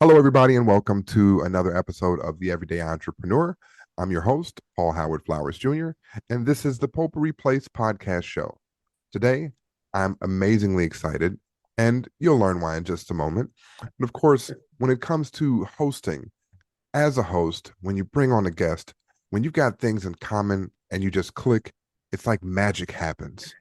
Hello, everybody, and welcome to another episode of The Everyday Entrepreneur. I'm your host, Paul Howard Flowers Jr., and this is the Potpourri Place Podcast Show. Today, I'm amazingly excited, and you'll learn why in just a moment. And of course, when it comes to hosting, as a host, when you bring on a guest, when you've got things in common and you just click, it's like magic happens.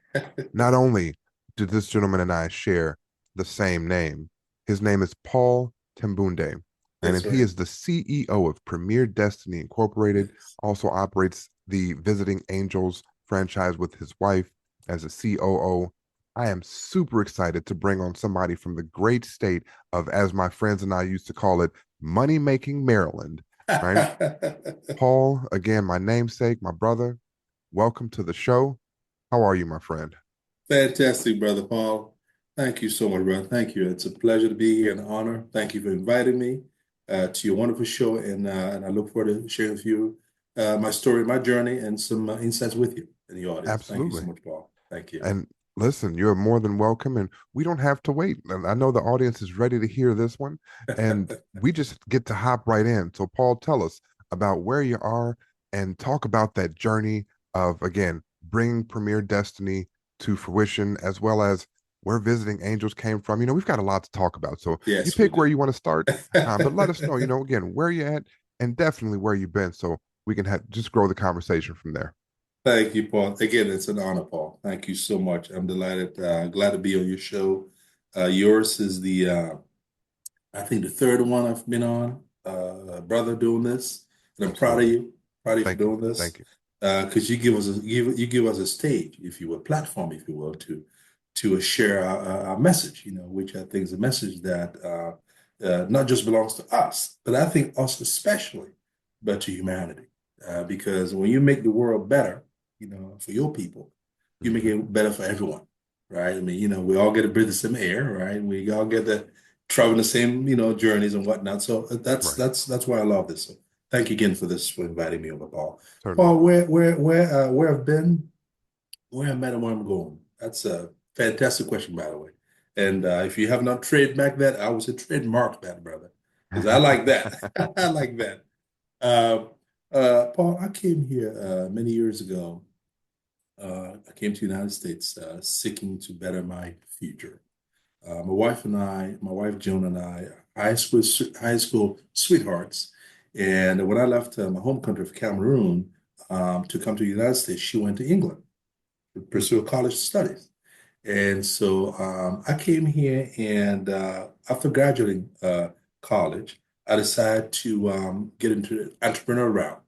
Not only do this gentleman and I share the same name, his name is Paul Tembunde, That's and he right. is the CEO of Premier Destiny Incorporated, Yes. also operates the Visiting Angels franchise with his wife as a COO. I am super excited to bring on somebody from the great state of, as my friends and I used to call it, money making Maryland, right? Paul, again, my namesake, my brother, welcome to the show. How are you, my friend? Fantastic, Brother Paul. Thank you so much, brother. Thank you. It's a pleasure to be here, an honor. Thank you for inviting me to your wonderful show, and I look forward to sharing with you my story, my journey, and some insights with you and the audience. Thank you so Absolutely. much, Paul. Thank you. And listen, you're more than welcome, and we don't have to wait. And I know the audience is ready to hear this one, and we just get to hop right in. So, Paul, tell us about where you are and talk about that journey of, again, bringing Premier Destiny to fruition, as well as where Visiting Angels came from. We've got a lot to talk about. So, you Yes, we pick where do. you want to start, but let us know, again, where you at and definitely where you've been so we can just grow the conversation from there. Thank you, Paul. Again, it's an honor, Paul. Thank you so much. I'm delighted, glad to be on your show. Yours is I think the third one I've been on, brother, doing this, and I'm proud of Absolutely. you. Proud of you for Thank you. doing this, Thank you. because you give us a stage, if you will, platform, if you will, to share our message. Which I think is a message that not just belongs to us, but I think us especially, but to humanity. Because when you make the world better, for your people, you make Mhm. it better for everyone, right? I mean, we all get to breathe the same air, right? We all get to traveling the same, journeys and whatnot. So Right. that's why I love this. So thank you again for inviting me over, Paul. Certainly. Paul, where I've been, where I met, and where I'm going. That's a fantastic question, by the way. And if you have not trademarked that, I would say trademark that, brother, because I like that. I like that. Uh, Paul, I came here many years ago. I came to the United States seeking to better my future. My wife Joan and I, high school sweethearts. And when I left my home country of Cameroon to come to the United States, she went to England to pursue college studies. And so I came here, and after graduating college, I decided to get into the entrepreneur route.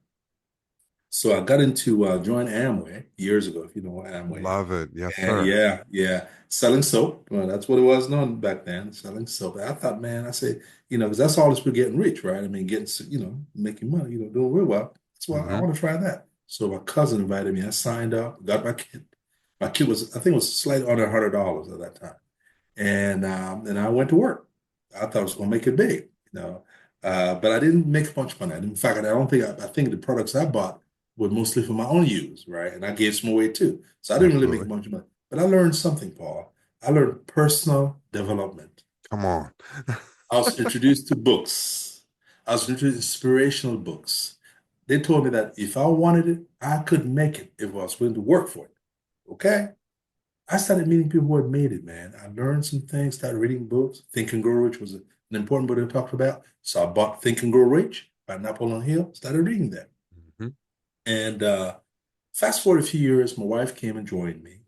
So I got into join Amway years ago, if you know what Amway is. Love it. Yes, And sir. yeah, selling soap. Well, that's what it was known back then, selling soap. I thought, man, I said, because that's all it's for getting rich, right? I mean, getting, making money, doing real well. That's why I Hmm. want to try that. So my cousin invited me. I signed up, got my kit. My kit was, I think it was slightly under $100 at that time. And I went to work. I thought I was going to make it big, but I didn't make much money. In fact, I think the products I bought were mostly for my own use, right? And I gave some away too. So I didn't really make Absolutely. much money. But I learned something, Paul. I learned personal development. Come on. I was introduced to books. I was introduced to inspirational books. They told me that if I wanted it, I could make it if I was willing to work for it. Okay? I started meeting people who had made it, man. I learned some things, started reading books. Think and Grow Rich was an important book they talked about. So I bought Think and Grow Rich by Napoleon Hill, started reading that. Hmm. And fast forward a few years, my wife came and joined me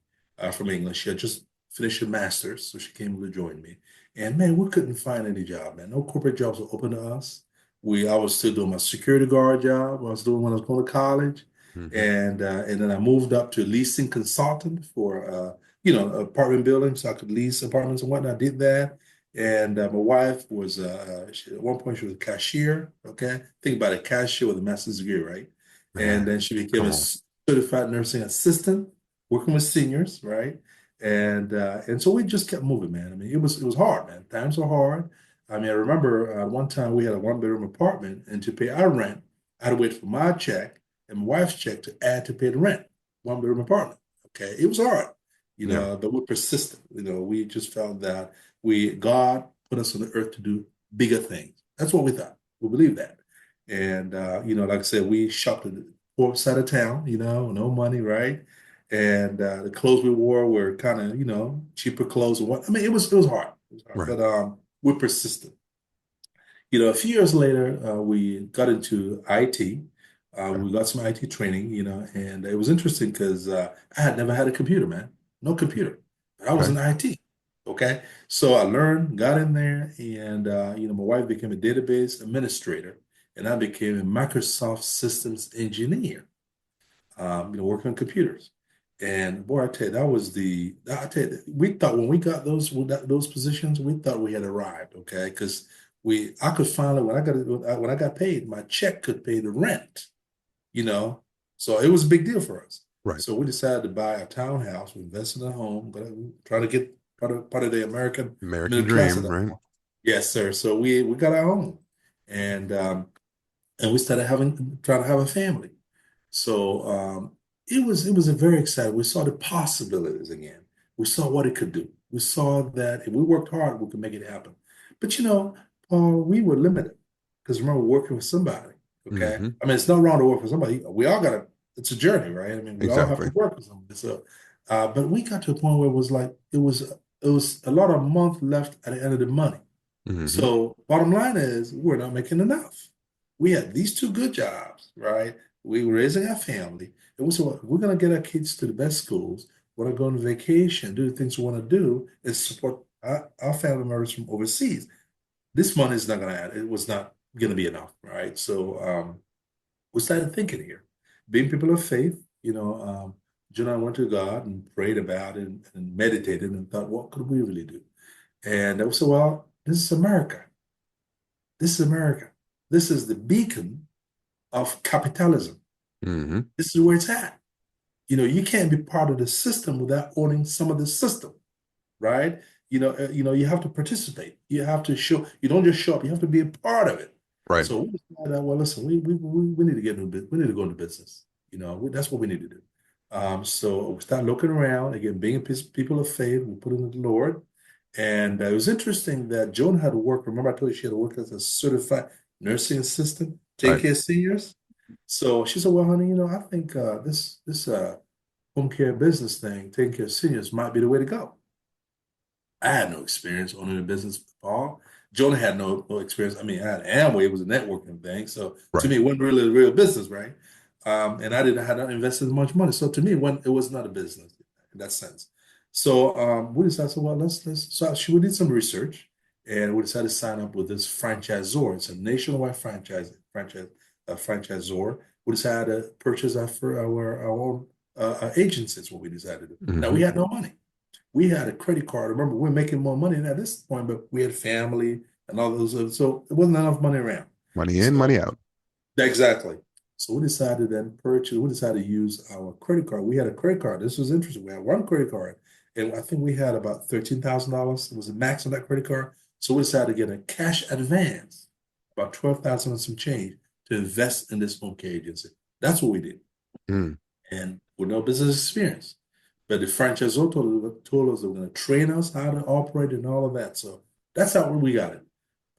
from England. She had just finished her master's, so she came to join me. And man, we couldn't find any job, man. No corporate jobs were open to us. I was still doing my security guard job. I was doing when I was going to college, Hmm. and then I moved up to leasing consultant for apartment buildings, so I could lease apartments and whatnot. I did that. And my wife was at one point she was a cashier. Okay, think about a cashier with a master's degree, right? And Man, then she became come a on. certified nursing assistant, working with seniors, right? And so we just kept moving, man. I mean, it was hard, man. Times were hard. I mean, I remember one time we had a one-bedroom apartment, and to pay our rent, I had to wait for my check and my wife's check to add to pay the rent. One-bedroom apartment. Okay, it was hard, Yeah. but we persisted. We just felt that God put us on the earth to do bigger things. That's what we thought. We believed that. And, like I said, we shopped at the poor side of town, no money, right? And the clothes we wore were kind of, cheaper clothes. And what I mean, it was hard. It was hard, Right. but we persisted. A few years later, we got into IT. Okay. We got some IT training, and it was interesting because I had never had a computer, man. No computer. But I was Okay. in IT. Okay. So I learned, got in there, and my wife became a database administrator, and I became a Microsoft systems engineer, working on computers. And boy, I tell you, I tell you, we thought when we got those positions, we thought we had arrived, okay? Because I could finally, when I got paid, my check could pay the rent, you know? So it was a big deal for us. Right. So we decided to buy a townhouse, we invested in a home, but trying to get part of the American American middle class at dream, that right? point. Yes, sir. So we got our home. And we started trying to have a family. So it was a very exciting. We saw the possibilities again. We saw what it could do. We saw that if we worked hard, we could make it happen. But Paul, we were limited because remember working with somebody. Okay, Hmm. I mean it's not wrong to work with somebody. We all got to. It's a journey, right? I mean we all have Exactly. to work with somebody. So, but we got to a point where it was like it was a lot of month left at the end of the money. Hmm. So bottom line is we're not making enough. We had these two good jobs, right? We were raising our family. And we said, well, we're going to get our kids to the best schools. We're going to go on vacation, do the things we want to do, and support our family members from overseas. This money is not going to add. It was not going to be enough, right? So we started thinking here, being people of faith, John and I went to God and prayed about it and meditated and thought, what could we really do? And I said, well, this is America. This is America. This is the beacon of capitalism. Hmm. This is where it's at. You can't be part of the system without owning some of the system, right? You have to participate. You have to show. You don't just show up. You have to be a part of it. Right. So we decided, well, listen, we need to get into business. We need to go into business. That's what we need to do. So we started looking around again, being people of faith. We put in the Lord, and it was interesting that Joan had to work. Remember, I told you she had to work as a certified nursing assistant, taking Right. care of seniors. So she said, "Well, honey, I think this home care business thing, taking care of seniors, might be the way to go." I had no experience owning a business, Paul. Jonah had no experience. I mean, I had Amway; it was a networking thing. So to Right. me, it wasn't really a real business, right? And I didn't had not invested much money. So to me, it was not a business in that sense. So we decided, so well, let's. So we did some research, and we decided to sign up with this franchisor. It's a nationwide franchisor. We decided to purchase our own agency. Is what we decided to do. Now we Hmm. had no money. We had a credit card. Remember, we're making more money at this point, but we had family and all those. So it wasn't enough money around. Money in, money So out. exactly. So we decided then purchase. We decided to use our credit card. We had a credit card. This was interesting. We had one credit card, and I think we had about $13,000. It was the max on that credit card. So we decided to get a cash advance, about 12,000 and some change, to invest in this home care agency. That's what we did, Mm. and with no business experience. But the franchisor told us they were going to train us how to operate and all of that. So that's how we got it.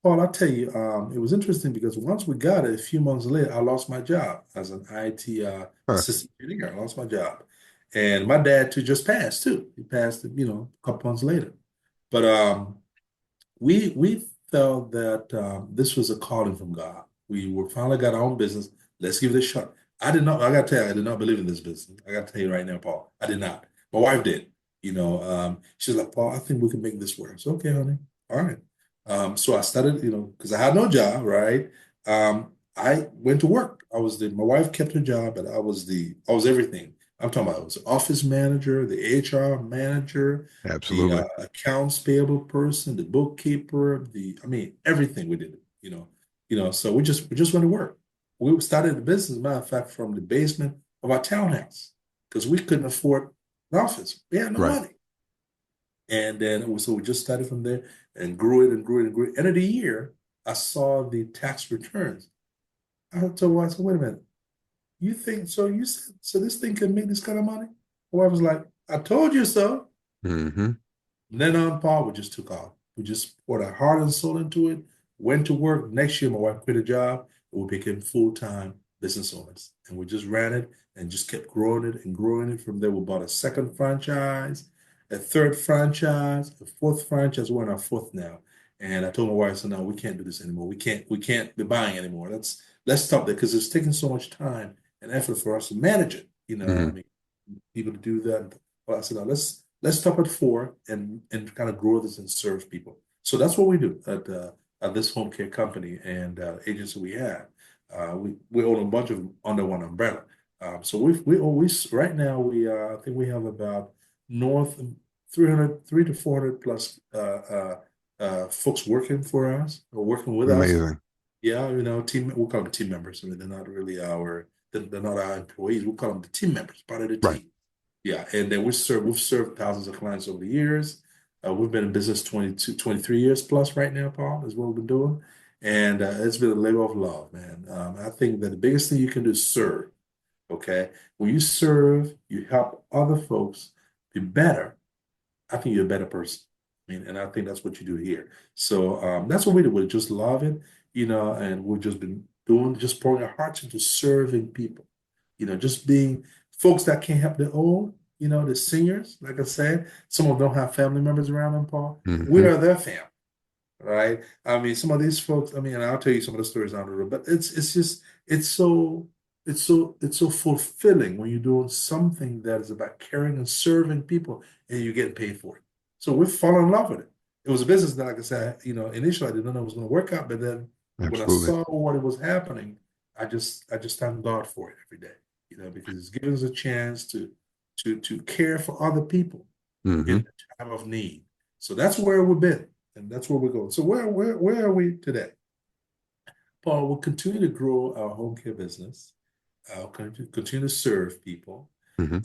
Paul, I tell you, it was interesting because once we got it, a few months later, I lost my job as an IT Huh. assistant engineer. I lost my job. And my dad too just passed too. He passed, a couple months later. But we felt that this was a calling from God. We were finally got our own business. Let's give it a shot. I did not. I got to tell you, I did not believe in this business. I got to tell you right now, Paul. I did not. My wife did. She's like, Paul, I think we can make this work. So okay, honey. All right. So I started, because I had no job, right? I went to work. My wife kept her job, but I was everything. I'm talking about I was the office manager, the HR manager, the Absolutely. accounts payable person, the bookkeeper, I mean, everything we did, so we just went to work. We started the business, matter of fact, from the basement of our townhouse because we couldn't afford an office. We had no Right. money. And then so we just started from there and grew it and grew it and grew it. End of the year, I saw the tax returns. I told my wife, I said, wait a minute. You think so? You said so this thing can make this kind of money? My wife was like, I told you so. Hmm. And then on Paul, we just took off. We just poured our heart and soul into it. went to work. Next year, my wife quit a job, and we became full-time business owners. And we just ran it and just kept growing it and growing it. From there, we bought a second franchise, a third franchise, a fourth franchise. We're in our fourth now. And I told my wife, so no, we can't do this anymore. We can't be buying anymore. Let's stop that because it's taking so much time and effort for us to manage it. I Hmm. mean, people to do that. Well, I said, no, let's stop at four and kind of grow this and serve people. So that's what we do at this home care company and agency we have. We own a bunch of them under one umbrella. So we always right now I think we have about north 3 to 400 plus folks working for us or working with us. Amazing. Yeah, team, we call them team members. I mean, they're not really they're not our employees. We call them the team members, part of the Right. team. Yeah, and then we've served thousands of clients over the years. We've been in business 23 years plus right now, Paul, is what we've been doing. And it's been a labor of love, man. I think that the biggest thing you can do is serve, okay? When you serve, you help other folks be better. I think you're a better person. I mean, and I think that's what you do here. So that's what we do. We just love it, and we've just been just pouring our hearts into serving people, just being folks that can't help their own, the seniors, like I said, some of them don't have family members around them, Paul. We Hmm. are their family, right? I mean, some of these folks, I mean, and I'll tell you some of the stories down the road, but it's just it's so fulfilling when you're doing something that is about caring and serving people and you're getting paid for it. So we fall in love with it. It was a business that, like I said, initially I didn't know it was going to work out, but then when I Absolutely. saw what it was happening, I just thank God for it every day, because it's giving us a chance to care for other people in Hmm. a time of need. So that's where we've been, and that's where we're going. So where are we today? Paul, we'll continue to grow our home care business. Continue to serve people. Hmm.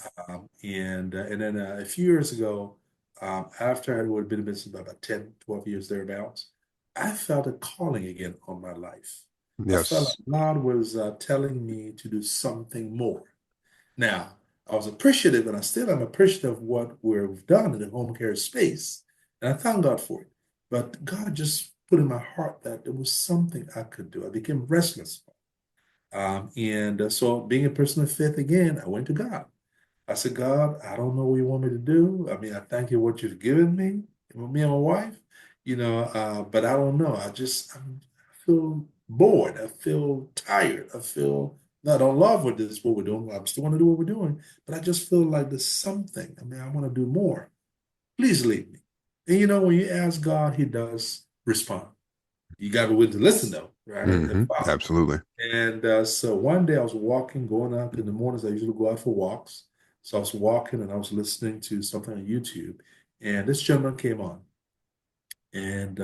And then a few years ago, after I would have been in business about 10, 12 years thereabouts, I felt a calling again on my life. I felt Yes. like God was telling me to do something more. Now, I was appreciative, and I still am appreciative of what we've done in the home care space, and I thank God for it. But God just put in my heart that there was something I could do. I became restless. And so, being a person of faith again, I went to God. I said, God, I don't know what you want me to do. I mean, I thank you for what you've given me, me and my wife, but I don't know. I feel bored. I feel tired. I feel not in love with this, what we're doing. I still want to do what we're doing, but I just feel like there's something. I mean, I want to do more. Please lead me. And when you ask God, He does respond. You got to be willing to listen, though, right? And follow. Absolutely. And so one day I was walking, going out in the mornings. I usually go out for walks. So I was walking and I was listening to something on YouTube, and this gentleman came on. And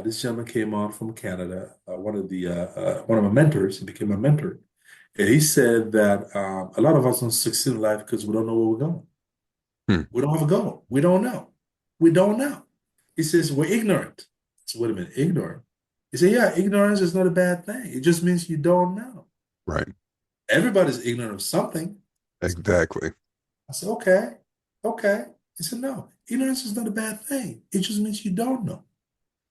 this gentleman came on from Canada, one of my mentors. He became my mentor, and he said that a lot of us don't succeed in life because we don't know where we're going. Hmm. We don't have a goal. We don't know. We don't know. He says we're ignorant. So wait a minute, ignorant. He said, yeah, ignorance is not a bad thing. It just means you don't know. Right. Everybody's ignorant of something. Exactly. I said, okay, okay. He said, no, ignorance is not a bad thing. It just means you don't know.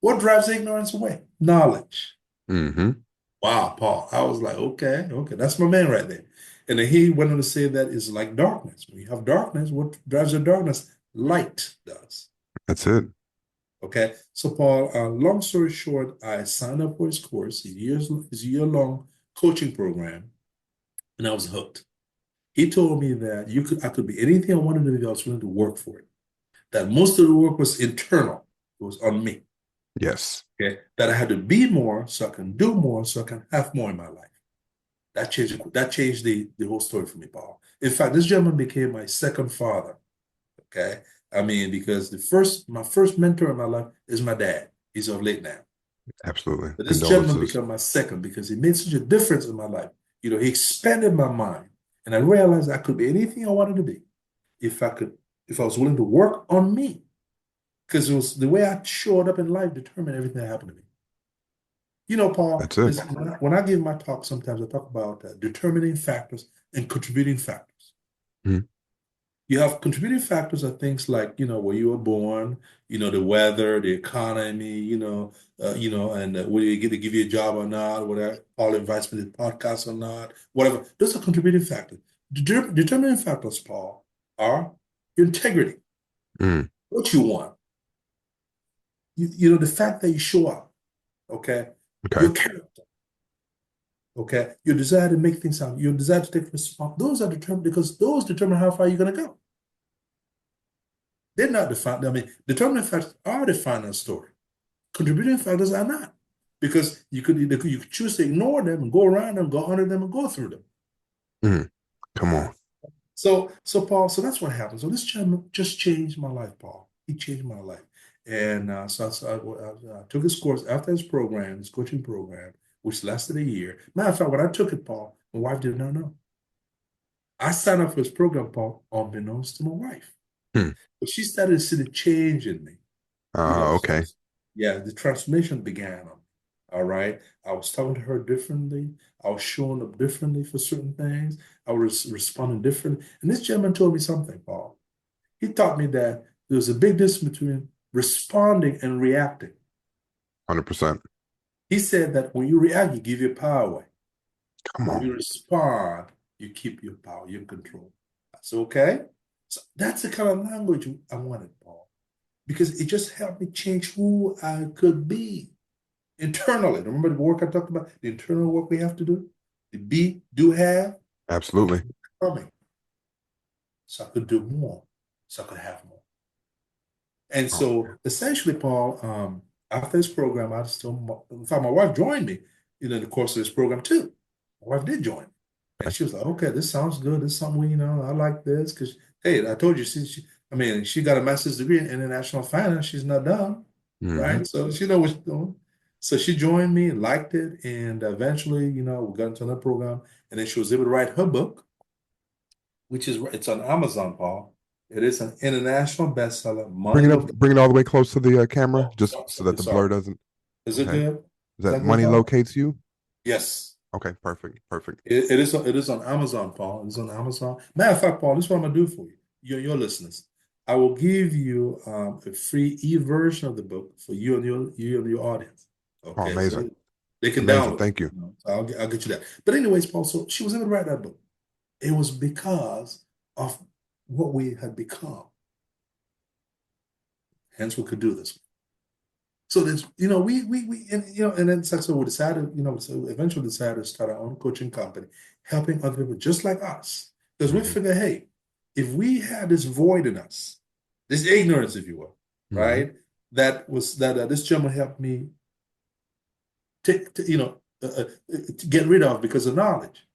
What drives ignorance away? Knowledge. Hmm. Wow, Paul. I was like, okay, okay, that's my man right there. And then he went on to say that it's like darkness. When you have darkness, what drives the darkness? Light does. That's it. Okay. So, Paul, long story short, I signed up for his course, his year-long coaching program, and I was hooked. He told me that I could be anything I wanted to be. I was willing to work for it. That most of the work was internal. It was on me. Yes. Okay. That I had to be more so I can do more so I can have more in my life. That changed the whole story for me, Paul. In fact, this gentleman became my second father. Okay. I mean, because my first mentor in my life is my dad. He's of late now. Absolutely. But this gentleman Condolences. became my second because he made such a difference in my life. He expanded my mind. And I realized I could be anything I wanted to be if I was willing to work on me. Because it was the way I showed up in life determined everything that happened to me. Paul, That's it. listen, when I give my talk, sometimes I talk about determining factors and contributing factors. Mhm. You have contributing factors are things like, where you were born, the weather, the economy, and whether you get to give you a job or not, whether Paul invites me to the podcast or not, whatever. Those are contributing factors. Determining factors, Paul, are your integrity, Mm. what you want, the fact that you show up, okay? Okay. Your character, okay? Your desire to make things happen, your desire to take responsibility. Those are determined because those determine how far you're going to go. They're not defined. I mean, determining factors are defined in a story. Contributing factors are not. Because you could choose to ignore them and go around them, go under them, and go through them. Mm. Come on. So Paul, so that's what happened. So this gentleman just changed my life, Paul. He changed my life. And so I took his course after his program, his coaching program, which lasted a year. Matter of fact, when I took it, Paul, my wife did not know. I signed up for his program, Paul, unbeknownst to my wife. Hmm. But she started to see the change in me. Okay. So, yeah, the transformation began. All right. I was talking to her differently. I was showing up differently for certain things. I was responding differently. And this gentleman told me something, Paul. He taught me that there was a big difference between responding and reacting. 100%. He said that when you react, you give your power away. Come When on. you respond, you keep your power, your control. That's okay. So that's the kind of language I wanted, Paul, because it just helped me change who I could be internally. Remember the work I talked about, the internal work we have to do, the be, do, have. Absolutely. Coming, so I could do more, so I could have more. And Oh, so essentially, Paul, after this program, I still, in fact, my wife joined me in the course of this program too. My wife did join. And okay. she was like, okay, this sounds good. This is something I like this. Because, hey, I told you, she got a master's degree in international finance. She's not done, Mm-hmm. right? So she knows what she's doing. So she joined me and liked it. And eventually, we got into another program. And then she was able to write her book, it's on Amazon, Paul. It is an international bestseller. Bring Money it up. Locates. Bring it all the way close to the camera, Oh, just so that the blur sorry. doesn't. Is it Okay. good? Is Is that that good, money Paul? locates you? Yes. Okay. Perfect. Perfect. It is on Amazon, Paul. It's on Amazon. Matter of fact, Paul, this is what I'm gonna do for you, your listeners. I will give you a free e-version of the book for you and your audience. Oh, Okay, amazing. so they can Amazing. download it. Thank you. So I'll get you that. But anyways, Paul, so she was able to write that book. It was because of what we had become. Hence, we could do this. So there's, and then so we decided, so eventually decided to start our own coaching company, helping other people just like us. Because we Mm-hmm. figure, hey, if we had this void in us, this ignorance, if you will, Mm-hmm. right? That this gentleman helped me to get rid of because of knowledge.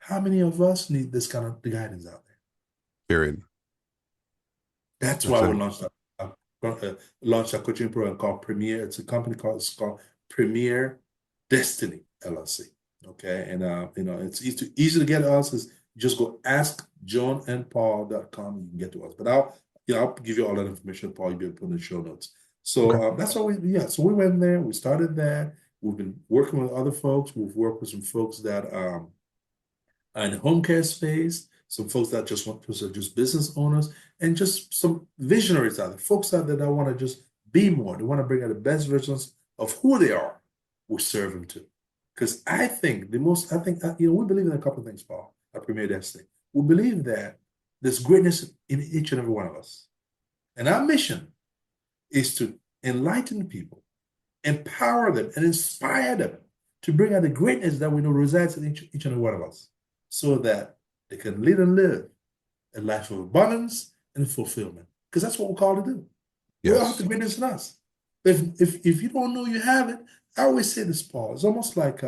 How many of us need this kind of guidance out there? Period. That's That's why it. we launched a coaching program called Premier. It's called Premier Destiny LLC. Okay, and it's easy to get to us. Is just go askjohnandpaul.com. You can get to us. But I'll give you all that information, Paul. You'll be able to put in the show notes. Okay. So that's what So we went there. We started that. We've been working with other folks. We've worked with some folks that are in the home care space, some folks that just want to just business owners, and just some visionaries out there, folks out there that want to just be more. They want to bring out the best versions of who they are. We serve them too. Because I think we believe in a couple of things, Paul, at Premier Destiny. We believe that there's greatness in each and every one of us. And our mission is to enlighten people, empower them, and inspire them to bring out the greatness that we know resides in each and every one of us, so that they can lead and live a life of abundance and fulfillment. Because that's what we're called to do. We all have Yes. the greatness in us. If you don't know you have it, I always say this, Paul. It's almost like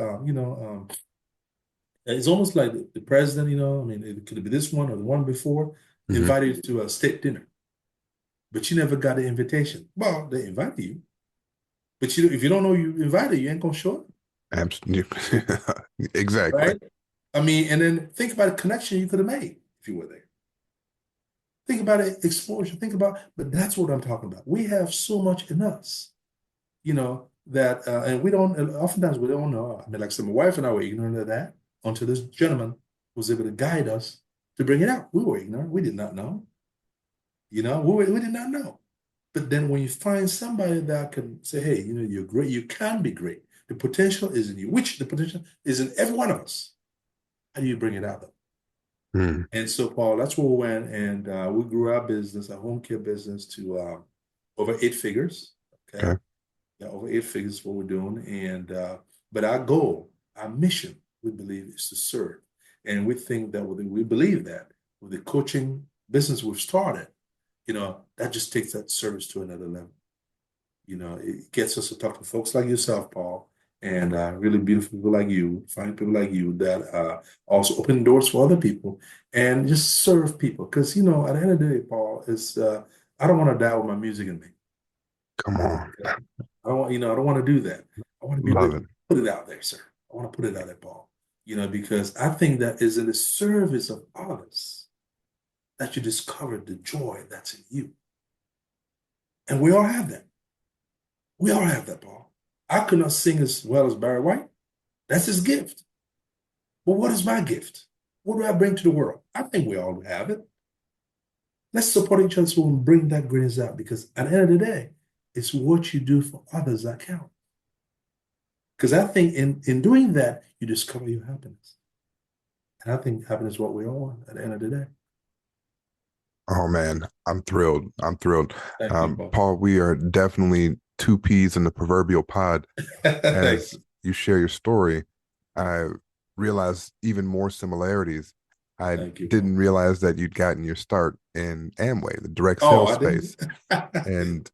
it's almost like the president. I mean, it could be this one or the one before Mm-hmm. invited you to a state dinner, but you never got the invitation. Well, they invited you, but if you don't know you invited, you ain't gonna show up, Absolutely. Exactly. right? I mean, and then think about the connection you could have made if you were there. Think about it, exposure. But that's what I'm talking about. We have so much in us, that, and oftentimes we don't know. I mean, like I said, my wife and I were ignorant of that until this gentleman was able to guide us to bring it out. We were ignorant. We did not know. We did not know. But then when you find somebody that can say, hey, you're great, you can be great. The potential is in you, which the potential is in every one of us. How do you bring it out though? Mm. And so, Paul, that's where we went, and we grew our business, our home care business, to over 8 figures. Okay, Okay. yeah, over 8 figures is what we're doing. And but our goal, our mission, we believe, is to serve, and we think that we believe that with the coaching business we've started, that just takes that service to another level. It gets us to talk to folks like yourself, Paul, and really beautiful people like you, fine people like you that also open doors for other people and just serve people. Because, at the end of the day, Paul, I don't want to die with my music in me. Come on. Okay? I don't want to do that. I want to be able Love to it. put it out there, sir. I want to put it out there, Paul. Because I think that is in the service of others that you discover the joy that's in you. And we all have that. We all have that, Paul. I could not sing as well as Barry White. That's his gift. But what is my gift? What do I bring to the world? I think we all have it. Let's support each other so we can bring that greatness out, because at the end of the day, it's what you do for others that count. Because I think in doing that, you discover your happiness. And I think happiness is what we all want at the end of the day. Oh man, I'm thrilled. I'm thrilled. Thank you, Paul. Paul, we are definitely two peas in the proverbial pod. Thank As you. you share your story, I realized even more similarities. I Thank you, Paul. didn't realize that you'd gotten your start in Amway, the direct Oh, sales I didn't. space. And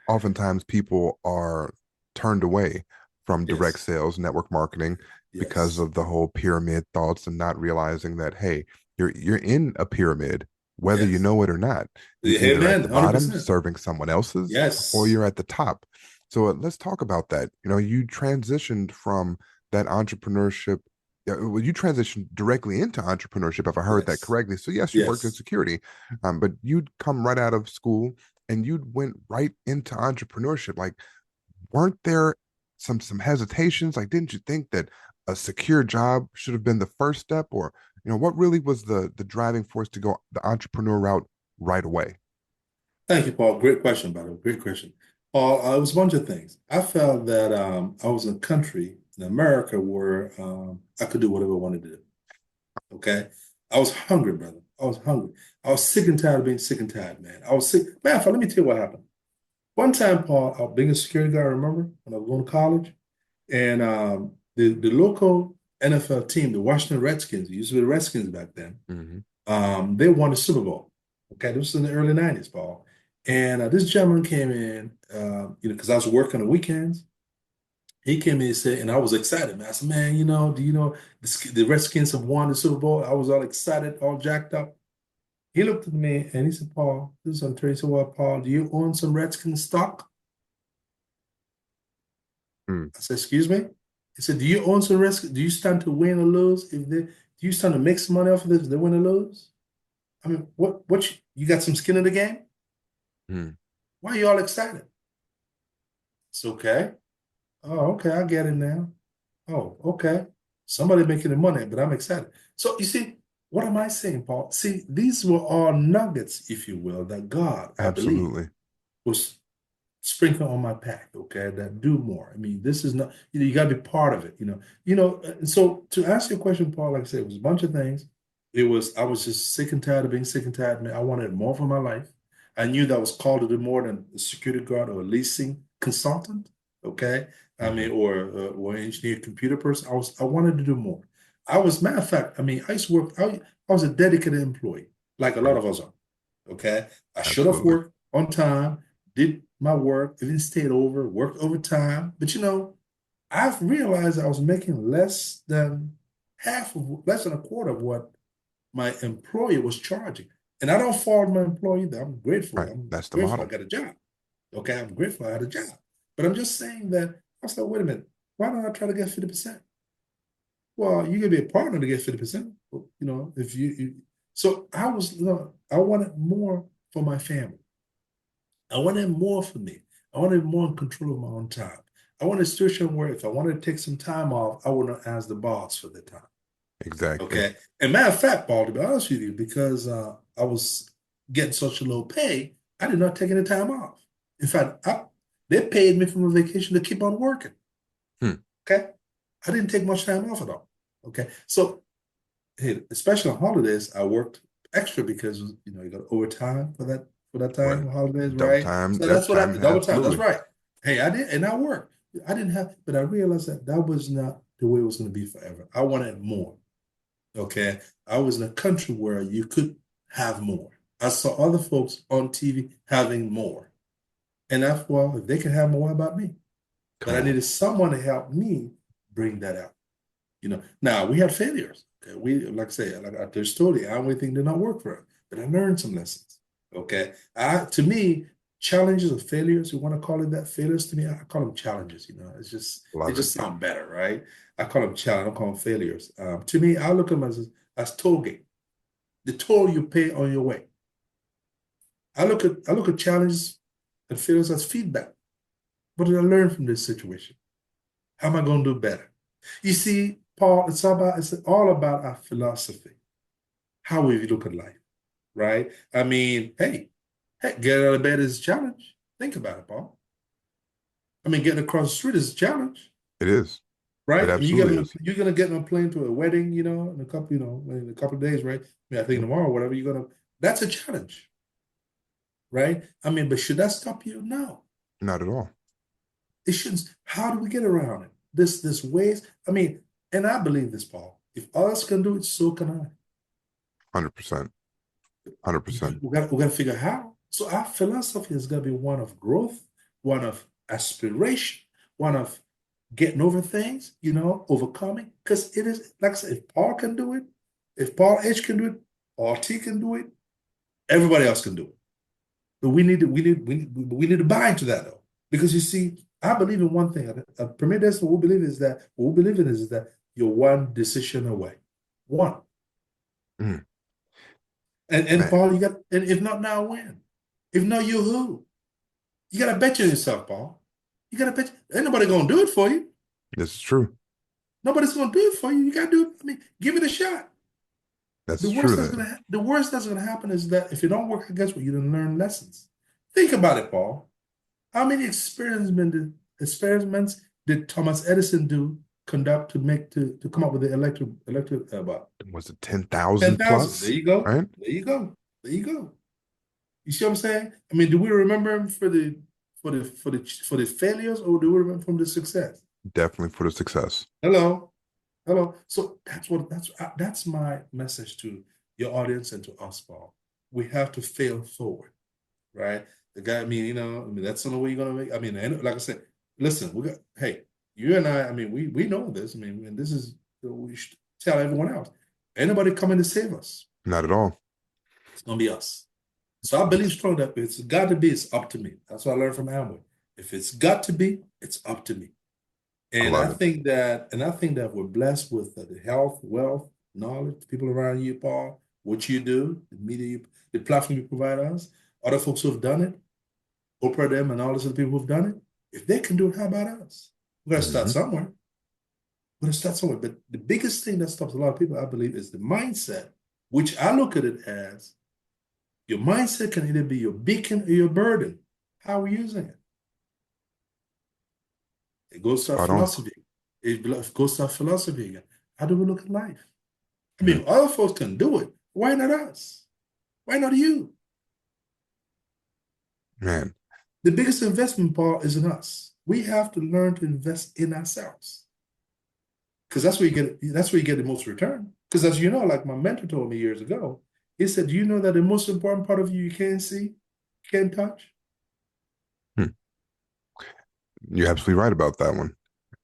oftentimes people are turned away from direct Yes. sales, network marketing, because Yes. of the whole pyramid thoughts and not realizing that, hey, you're in a pyramid, whether you Yes. know it or not. You're either at Amen. the bottom 100%. serving someone else's or Yes. you're at the top. So let's talk about that. You transitioned from that entrepreneurship. Well, you transitioned directly into entrepreneurship, if I heard that Yes. correctly. So yes, you worked in Yes. security, but you'd come right out of school and you went right into entrepreneurship. Like, weren't there some hesitations? Like, didn't you think that a secure job should have been the first step? Or, what really was the driving force to go the entrepreneur route right away? Thank you, Paul. Great question, by the way. Great question. Paul, it was a bunch of things. I felt that I was in a country in America where I could do whatever I wanted to do. Okay. I was hungry, brother. I was hungry. I was sick and tired of being sick and tired, man. I was sick. Man, let me tell you what happened. One time, Paul, I was being a security guard, remember, when I was going to college? And the local NFL team, the Washington Redskins, used to be the Redskins back then, Mm-hmm. they won the Super Bowl. Okay, this was in the early 90s, Paul. And this gentleman came in, because I was working on the weekends. He came in and said, and I was excited, man. I said, man, do you know the Redskins have won the Super Bowl? I was all excited, all jacked up. He looked at me and he said, Paul, this is on Terry. He said, well, Paul, do you own some Redskins stock? Mm. I said, excuse me? He said, do you own some Redskins? Do you stand to win or lose? Do you stand to make some money off of this if they win or lose? I mean, you got some skin in the game? Mm. Why are you all excited? It's okay. Oh, okay, I get it now. Oh, okay. Somebody making the money, but I'm excited. So you see, what am I saying, Paul? See, these were all nuggets, if you will, that God, I believe, Absolutely. was sprinkling on my path, okay, that do more. I mean, this is not, you gotta be part of it, and so to answer your question, Paul, like I said, it was a bunch of things. I was just sick and tired of being sick and tired, man. I wanted more for my life. I knew that I was called to do more than a security guard or a leasing consultant, okay? I Mm-hmm. mean, or engineer, computer person. I wanted to do more. Matter of fact, I mean, I used to work, I was a dedicated employee, like a lot Right. of us are, okay? I showed up Absolutely. work on time, did my work, even stayed over, worked overtime. But I've realized I was making less than a quarter of what my employer was charging. And I don't fault my employee. I'm grateful. Right. I'm That's the grateful I model. got a job. Okay, I'm grateful I had a job. But I'm just saying that I was like, wait a minute, why don't I try to get 50%? Well, you can be a partner to get 50%. If so I wanted more for my family. I wanted more for me. I wanted more in control of my own time. I wanted a situation where if I wanted to take some time off, I wouldn't ask the boss for the time. Exactly. Okay. And matter of fact, Paul, to be honest with you, because I was getting such a low pay, I did not take any time off. In fact, they paid me from a vacation to keep on working. Hmm. Okay. I didn't take much time off at all. Okay. So, hey, especially on holidays, I worked extra because you got overtime for that Right. time on holidays, Double right? time. So Yep. that's what I Time. did. Double time. That's Absolutely. right. Hey, I did, and I worked. I didn't have, but I realized that that was not the way it was going to be forever. I wanted more. Okay. I was in a country where you could have more. I saw other folks on TV having more. And I thought, well, if they can have more, what about me? But Come I on. needed someone to help me bring that out. Now we had failures. Okay? Like I say, like I just told you, I only think did not work for us, but I learned some lessons. Okay. To me, challenges or failures, you want to call it that, failures to me, I call them challenges. It Love it. just sounds better, right? I call them challenge, I don't call them failures. To me, I look at them as toll gate, the toll you pay on your way. I look at challenges and failures as feedback. What did I learn from this situation? How am I going to do better? You see, Paul, it's all about our philosophy, how we look at life, right? I mean, hey, getting out of bed is a challenge. Think about it, Paul. I mean, getting across the street is a challenge, It is. It right? I mean, absolutely is. you're gonna get on a plane to a wedding, in a couple of days, right? I mean, I think Yep. tomorrow, whatever that's a challenge, right? I mean, but should that stop you? No, Not at all. it shouldn't. How do we get around it? This ways. I mean, and I believe this, Paul. If others can do it, so can I. 100%. 100%. We got to figure how. So our philosophy is going to be one of growth, one of aspiration, one of getting over things, overcoming. Because it is, like I said, if Paul can do it, if Paul H can do it, RT can do it, everybody else can do it. But we need to buy into that though. Because you see, I believe in one thing. Premier that's what we believe is that you're one decision away. One. Mm, And man, Paul, and if not now, when? If not you, who? You gotta bet you yourself, Paul. You gotta bet. Ain't nobody gonna do it for you. this is true. Nobody's gonna do it for you. You gotta do it. I mean, give it a shot. That's true. That The worst that's gonna happen is that if it don't work, guess what? You didn't learn lessons. Think about it, Paul. How many experiments did Thomas Edison conduct to come up with the electric about was it 10,000? 10,000 There plus, you go. right? There you go. There you go. You see what I'm saying? I mean, do we remember him for the failures, or do we remember from the success? Definitely for the success. Hello, hello. So that's my message to your audience and to us, Paul. We have to fail forward, right? The guy, that's the only way you're gonna make. I mean, like I said, listen, hey, you and I mean, we know this. I mean, and this is we should tell everyone else. Anybody coming to save us? Not at all. It's gonna be us. So I believe strongly that if it's got to be, it's up to me. That's what I learned from Amway. If it's got to be, it's up to me. I And I love it. think that we're blessed with the health, wealth, knowledge, the people around you, Paul, what you do, the media, the platform you provide us, other folks who have done it, Oprah them and all these other people who've done it. If they can do it, how about us? We're gonna start Hmm. somewhere. We're gonna start somewhere. But the biggest thing that stops a lot of people, I believe, is the mindset, which I look at it as your mindset can either be your beacon or your burden. How are we using it? It goes to our Spot on. philosophy. It goes to our philosophy again. How do we look at life? I Hmm. mean, other folks can do it. Why not us? Why not you? Man, The biggest investment, Paul, is in us. We have to learn to invest in ourselves because that's where you get the most return. Because as you know, like my mentor told me years ago, he said, "Do you know that the most important part of you can't see, can't touch?" hmm, you're absolutely right about that one.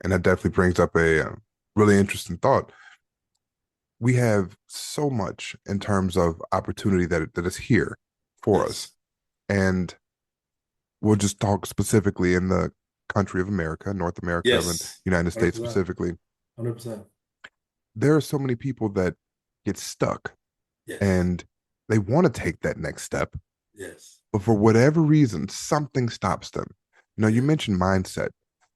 And that definitely brings up a really interesting thought. We have so much in terms of opportunity that is here for us. Yes, And we'll just talk specifically in the country of America, North America, and yes, United States 100%, specifically. 100%. There are so many people that get stuck Yes, and they want to take that next step, yes, but for whatever reason, something stops them. You yeah. mentioned mindset.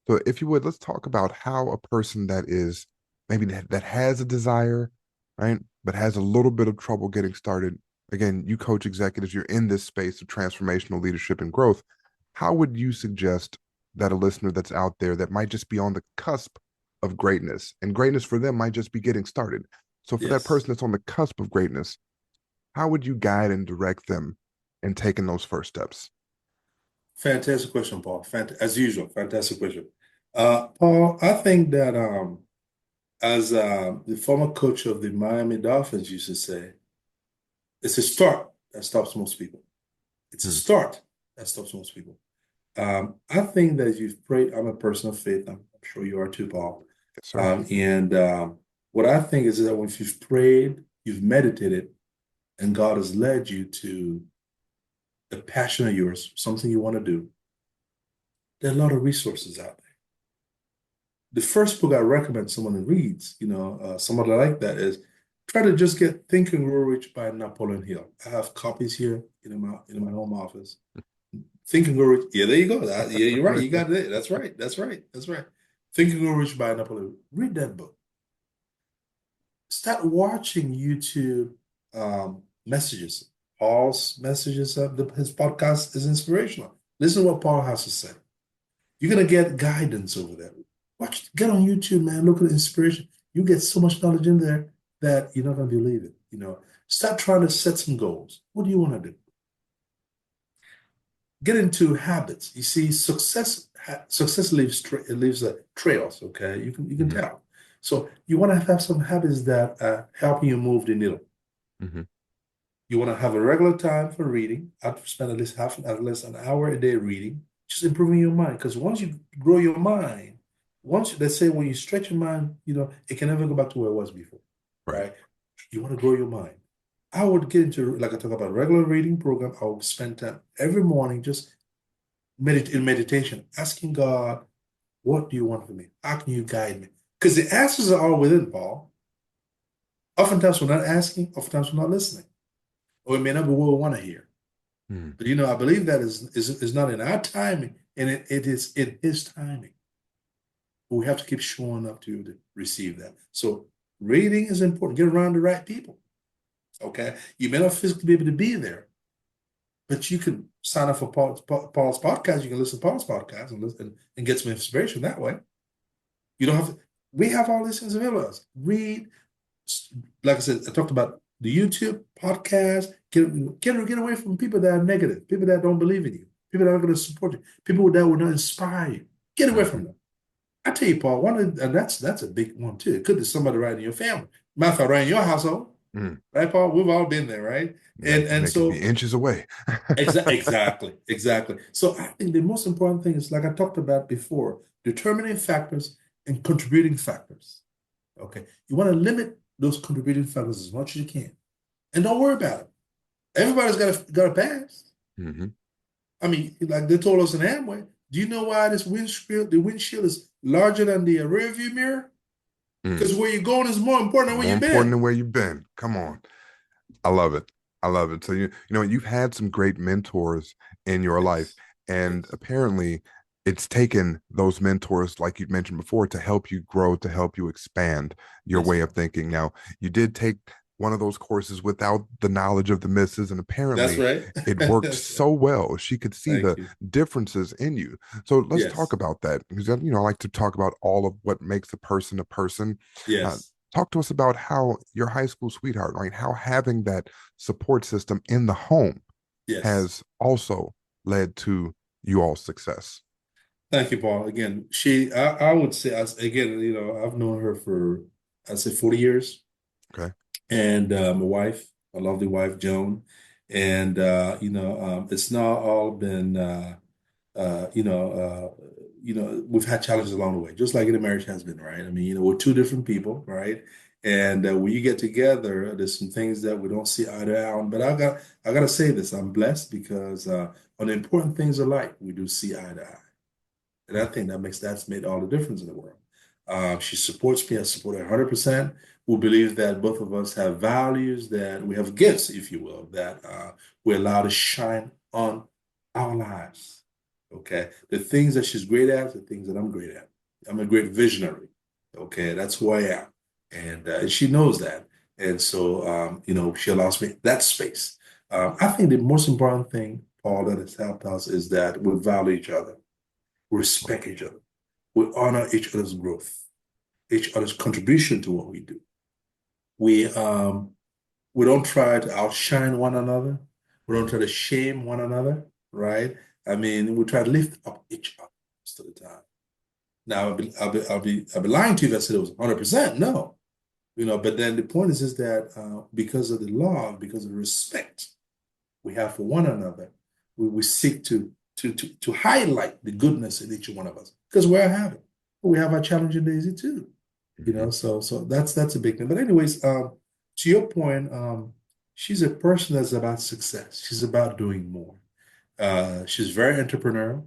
So if you would, let's talk about how a person that is maybe that has a desire, right, but has a little bit of trouble getting started. again, you coach executives, you're in this space of transformational leadership and growth. How would you suggest that a listener that's out there that might just be on the cusp of greatness, and greatness for them might just be getting started? So for that Yes. person that's on the cusp of greatness, how would you guide and direct them in taking those first steps? Fantastic question, Paul. As usual, fantastic question. Paul, I think that as the former coach of the Miami Dolphins used to say, it's a start that stops most people. It's a Hmm. start that stops most people. I think that you've prayed. I'm a person of faith. I'm sure you are too, Paul. Yes, sir. And what I think is that when you've prayed, you've meditated, and God has led you to a passion of yours, something you want to do, there are a lot of resources out there. The first book I recommend someone reads, somebody like that, is try to just get Think and Grow Rich by Napoleon Hill. I have copies here in my home office. Think and Grow Rich. Yeah, there you go. Yeah, you're right. You got it. That's right. That's right. That's right. Think and Grow Rich by Napoleon. Read that book. Start watching YouTube messages. Paul's messages, his podcast is inspirational. Listen to what Paul has to say. You're gonna get guidance over there. Get on YouTube, man. Look at the inspiration. You get so much knowledge in there that you're not gonna believe it. Start trying to set some goals. What do you want to do? Get into habits. You see, success leaves trails. Okay, you can Hmm. tell. So you want to have some habits that help you move the needle. Hmm. You want to have a regular time for reading. I'd spend at least an hour a day reading, just improving your mind. Because once you grow your mind, they say when you stretch your mind, it can never go back to where it was before, Right. right? You want to grow your mind. I would get into, like I talk about, regular reading program. I would spend time every morning just in meditation, asking God, what do you want from me? How can you guide me? Because the answers are all within, Paul. Oftentimes we're not asking, oftentimes we're not listening, or it may not be what we want to hear. Hmm. But I believe that is not in our timing, and it is in His timing. But we have to keep showing up to receive that. So reading is important. Get around the right people. Okay, you may not physically be able to be there, but you can sign up for Paul's podcast. You can listen to Paul's podcast and listen and get some inspiration that way. You don't have to. We have all these things available to us. Read, like I said, I talked about the YouTube podcast. Get away from people that are negative, people that don't believe in you, people that are going to support you, people that will not inspire you. Get away Hmm. from them. I tell you, Paul, and that's a big one too. It could be somebody right in your family. Matter of fact, right in your household, Hmm. right, Paul? We've all been there, right? Yeah, And they could be so inches away. exactly. So I think the most important thing is, like I talked about before, determining factors and contributing factors. Okay. You want to limit those contributing factors as much as you can. And don't worry about it. Everybody's got a pass. Hmm. I mean, like they told us in Amway, do you know why the windshield is larger than the rear view mirror? Mm. Because where you're going is more important than where More you've important been. than where you've been. Come on. I love it. I love it. So you've had some great mentors in your life, Yes. and Yes. apparently it's taken those mentors, like you mentioned before, to help you grow, to help you expand your Yes, way of Paul. thinking. Now, you did take one of those courses without the knowledge of the misses, and That's apparently right. it worked That's right. so well. She could see Thank the you. differences in you. So let's talk Yes. about that, because I like to talk about all of what makes a person a person. Uh, Yes. Talk to us about how your high school sweetheart, right? How having that support system in the home Yes. has also led to you all's success. Thank you, Paul. Again, I would say, again, I've known her for, I'd say 40 years. Okay. And my wife, my lovely wife, Joan. And, it's not all been, uh, you know, we've had challenges along the way, just like any marriage has been, right? I mean, we're two different people, right? And when you get together, there's some things that we don't see eye to eye on. But I gotta say this: I'm blessed because on the important things of life, we do see eye to eye, and I think that's made all the difference in the world. She supports me. I support her 100%. We believe that both of us have values, that we have gifts, if you will, that we're allowed to shine on our lives. Okay. The things that she's great at, the things that I'm great at. I'm a great visionary. Okay. That's who I am. And she knows that. And so, she allows me that space. I think the most important thing, Paul, that has helped us is that we value each other, we respect each other, we honor each other's growth, each other's contribution to what we do. We um, we don't try to outshine one another. We don't try to shame one another, right? I mean, we try to lift up each other most of the time. Now, I'll be lying to you if I said it was 100%. No, but then the point is that because of the love, because of the respect we have for one another, we seek to highlight the goodness in each one of us because we all have it. We have our challenging days too, Mhm. so that's a big thing. But anyways, to your point, she's a person that's about success. She's about doing more. She's very entrepreneurial,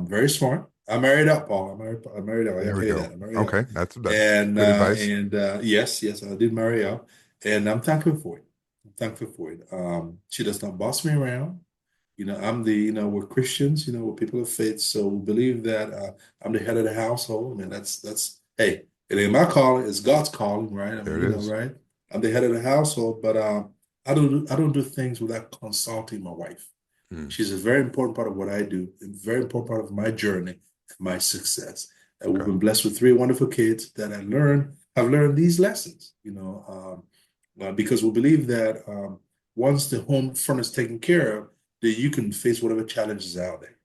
very smart. I married up, Paul. I married up. I There gotta we tell you go. that. I married up. Okay, that's And good advice. yes, I did marry up, and I'm thankful for it. I'm thankful for it. She does not boss me around. We're Christians, we're people of faith, so we believe that I'm the head of the household. I mean, hey, it ain't my calling, it's God's calling, right? I There mean, it is. right? I'm the head of the household, but I don't do things without consulting my wife. Mm, She's a very important part of what I do, a very important part of my journey, my success. And we've okay. been blessed with three wonderful kids that have learned these lessons, because we believe that once the home front is taken care of, then you can face whatever challenges out there.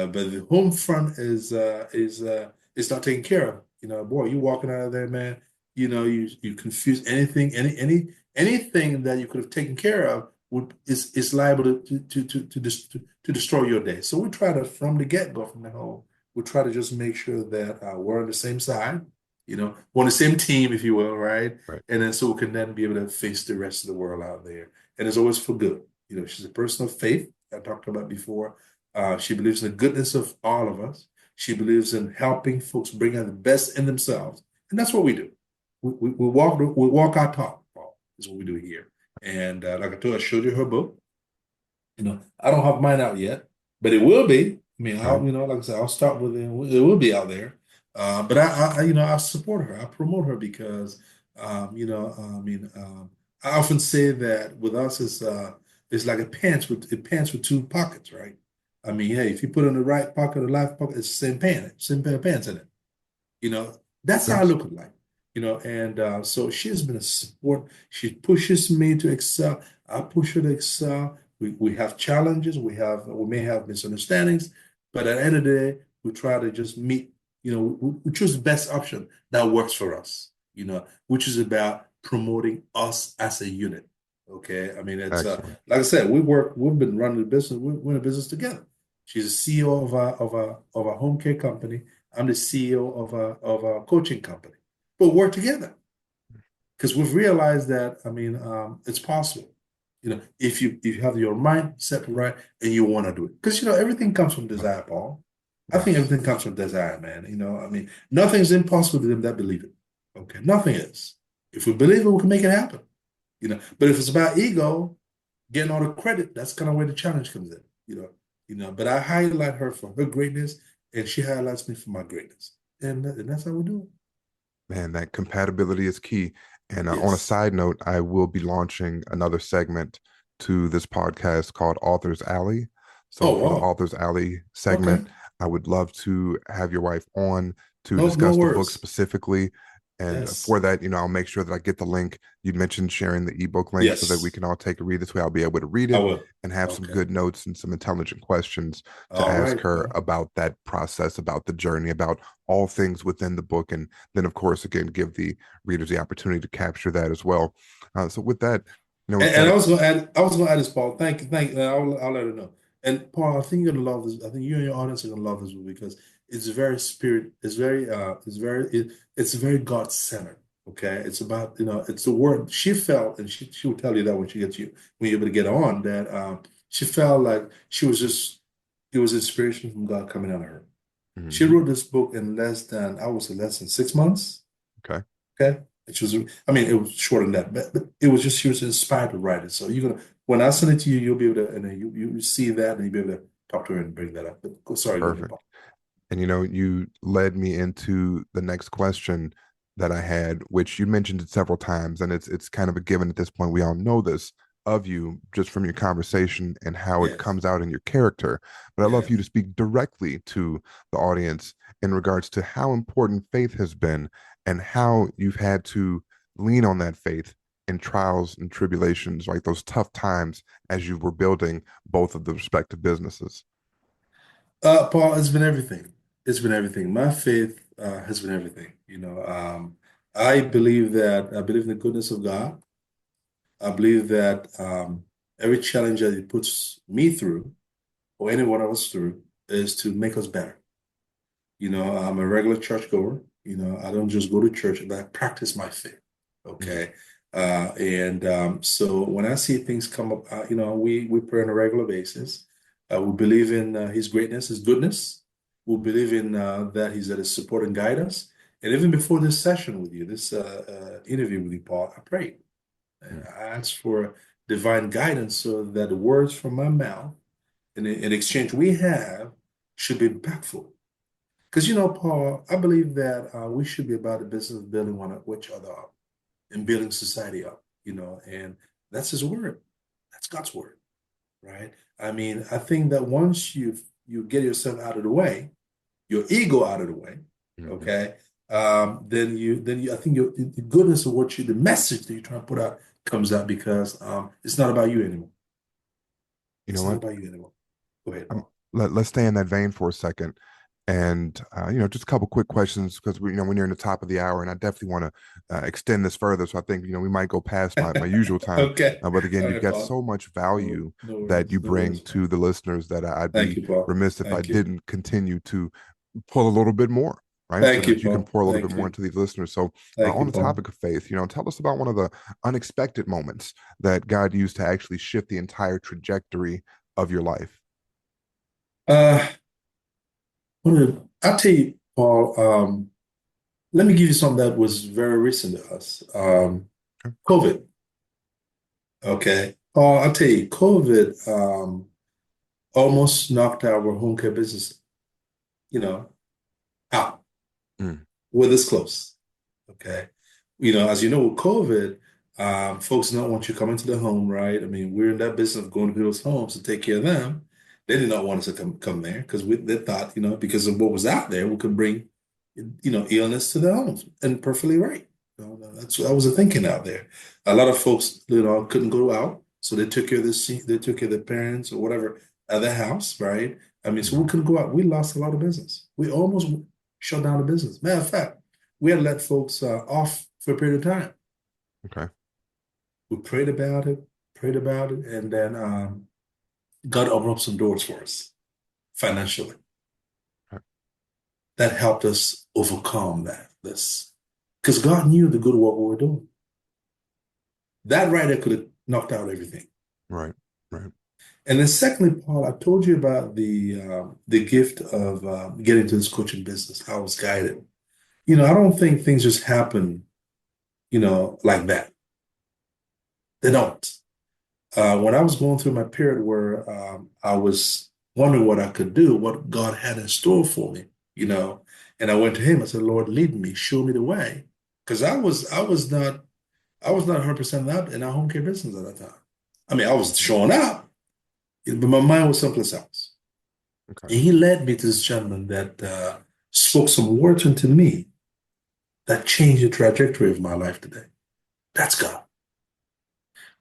But the home front is not taken care of. Boy, you walking out of there, man. You confuse anything that you could have taken care of is liable to destroy your day. So we try to from the get-go, from the home, we try to just make sure that we're on the same side, we're on the same team, if you will, right? Right. And then so we can then be able to face the rest of the world out there. And it's always for good. She's a person of faith I talked about before. She believes in the goodness of all of us. She believes in helping folks bring out the best in themselves, and that's what we do. We walk our talk. Paul, is what we do here. And like I told, I showed you her book. I don't have mine out yet, but it will be. I mean, Okay. like I said, I'll start with it. It will be out there. But I support her. I promote her because, I mean, I often say that with us, it's like a pants with two pockets, right? I mean, hey, if you put it in the right pocket or left pocket, it's the same pair of pants in it. You know, that's how I Yes. look at life. And so she has been a support. She pushes me to excel. I push her to excel. We have challenges. We may have misunderstandings, but at the end of the day, we try to just meet. We choose the best option that works for us. Which is about promoting us as a unit. Okay, I mean it's Excellent. like I said, We've been running the business. We're in a business together. She's a CEO of a home care company. I'm the CEO of a coaching company, but work together because we've realized that. I mean, it's possible. If you have your mind set right and you want to do it, because everything comes from desire, Paul. I think Yes. everything comes from desire, man. I mean, nothing's impossible to them that believe it. Okay, nothing is. If we believe it, we can make it happen. But if it's about ego, getting all the credit, that's kind of where the challenge comes in. But I highlight her for her greatness, and she highlights me for my greatness, and that's how we do it. Man, that compatibility is key. And on a Yes. side note, I will be launching another segment to this podcast called Author's Alley. So Oh for the wow. Author's Alley Okay. segment, I would love to have your wife on to No, no discuss the book worries. specifically. And for Yes. that, I'll make sure that I get the link. You mentioned sharing the ebook link so that we Yes. can all take a read. This way I'll be able to read I it will. and have some Okay. good notes and some intelligent questions to All ask right. her Well, about that process, about the journey, about all things within the book. And then, of course, again, give the readers the opportunity to capture that as well. So with that, with and that, I was gonna add this, Paul. Thank you. I'll let her know. And Paul, I think you're gonna love this. I think you and your audience are gonna love this movie because it's very spirit. It's very God centered. Okay, it's about it's the word she felt, and she will tell you that when she gets you when you're able to get on that she felt like she was just it was inspiration from God coming out of her. She mhm, wrote this book in I would say less than 6 months. okay, Okay. Which was, I mean, it was shorter than that, but it was just, she was inspired to write it. So when I send it to you, you'll be able to, and then you see that and you'll be able to talk to her and bring that up. But sorry, go ahead, perfect. Paul. And you led me into the next question that I had, which you mentioned it several times, and it's kind of a given at this point. We all know this, of you just from your conversation and how it Yes. comes out in your character. But I'd love for you to Yes. speak directly to the audience in regards to how important faith has been and how you've had to lean on that faith in trials and tribulations, like those tough times as you were building both of the respective businesses. Paul, it's been everything. It's been everything. My faith has been everything. I believe in the goodness of God. I believe that every challenge that He puts me through, or any one of us through, is to make us better. I'm a regular churchgoer. I don't just go to church, but I practice my faith. Mhm. Okay. And so when I see things come up, we pray on a regular basis. We believe in His greatness, His goodness. We believe in that He's there to support and guide us. And even before this session with you, this interview with you, Paul, I prayed. And Mhm. I asked for divine guidance so that the words from my mouth in exchange we have should be impactful. Because, Paul, I believe that we should be about the business of building each other up and building society up, and that's His word. That's God's word, right? I mean, I think that once you get yourself out of the way, your ego out of the way, Mhm. okay, then I think the goodness of the message that you're trying to put out comes out because it's not about you anymore. You know It's not what? about you anymore. Go ahead, Um, Paul. let's stay in that vein for a second. And just a couple quick questions because when you're in the top of the hour, and I definitely want to extend this further. So I think we might go past my usual time. Okay. But again, All you've right, got Paul. so much No, value no that worries. you No bring worries, to Paul. the listeners that I'd Thank be you, Paul. remiss if I Thank you. didn't continue to pull a little bit more, right? So Thank you, that you can Paul. pour a little bit Thank more you. into these listeners. So Thank on you, the Paul. topic of faith, tell us about one of the unexpected moments that God used to actually shift the entire trajectory of your life. Uh, I'll tell you, Paul, let me give you something that was very recent to us. Okay. COVID. Okay. Paul, I'll tell you, COVID almost knocked our home care business, you know, out Mm. with this close. Okay. As you know, with COVID, folks do not want you coming to the home, right? I mean, we're in that business of going to people's homes to take care of them. They did not want us to come there because they thought, because of what was out there, we could bring, illness to their homes. And perfectly right. That was the thinking out there. A lot of folks, couldn't go out, so they took care of they took care of their parents or whatever at their house, right? I mean, so we Mhm. couldn't go out. We lost a lot of business. We almost shut down the business. Matter of fact, we had to let folks off for a period of time. Okay. We prayed about it, and then God opened up some doors for us financially. Okay. That helped us overcome this. Because God knew the good work we were doing. That right there could have knocked out everything. Right. Right. And then secondly, Paul, I told you about the gift of getting into this coaching business, how I was guided. I don't think things just happen, like that. They don't. When I was going through my period where I was wondering what I could do, what God had in store for me, and I went to Him. I said, "Lord, lead me, show me the way," because I was not 100% out in our home care business at that time. I mean, I was showing up, but my mind was someplace else. Okay. And He led me to this gentleman that spoke some words into me that changed the trajectory of my life today. That's God.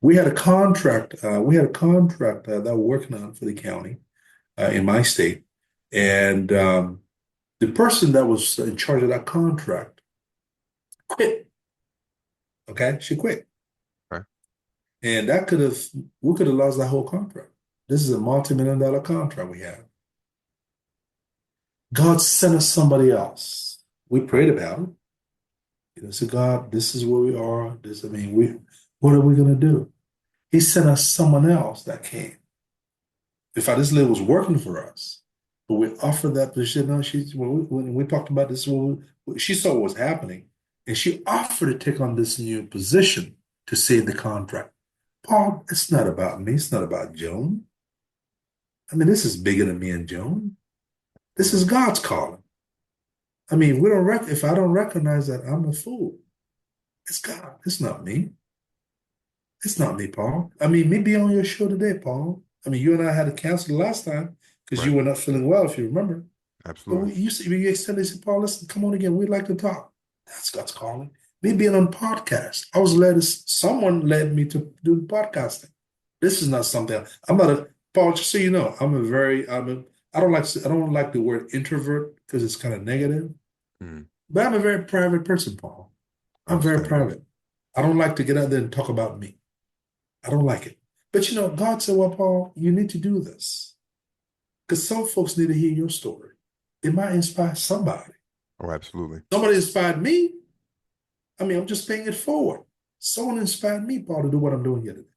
We had a contract. That we're working on for the county in my state, and the person that was in charge of that contract quit. Okay, she quit, Okay. and we could have lost that whole contract. This is a multi-million-dollar contract we have. God sent us somebody else. We Okay. prayed about it. Said, God, this is where we are. I mean, what are we going to do? He sent us someone else that came. If this lady was working for us, but we offered that position. No, when we talked about this, she saw what was happening, and she offered to take on this new position to save the contract. Paul, it's not about me. It's not about Joan. I mean, this is bigger than me and Joan. This is Absolutely. God's calling. I mean, if I don't recognize that, I'm a fool. It's God. It's not me. It's not me, Paul. I mean, me being on your show today, Paul. I mean, you and I had to cancel the last time because Right. you were not feeling well, if you remember. But Absolutely. you extended, said, Paul, listen, come on again. We'd like to talk. That's God's calling. Me being on podcast, I was led, someone led me to do the podcasting. This is not something, I'm not a, Paul, just so you know, I don't like the word introvert because it's kind of negative, Mm, but I'm a very private person, Paul. I'm very understandable. private. I don't like to get out there and talk about me. I don't like it. But God said, well, Paul, you need to do this because some folks need to hear your story. It might inspire somebody. Oh, absolutely. Somebody inspired me. I mean, I'm just paying it forward. Someone inspired me, Paul, to do what I'm doing here today.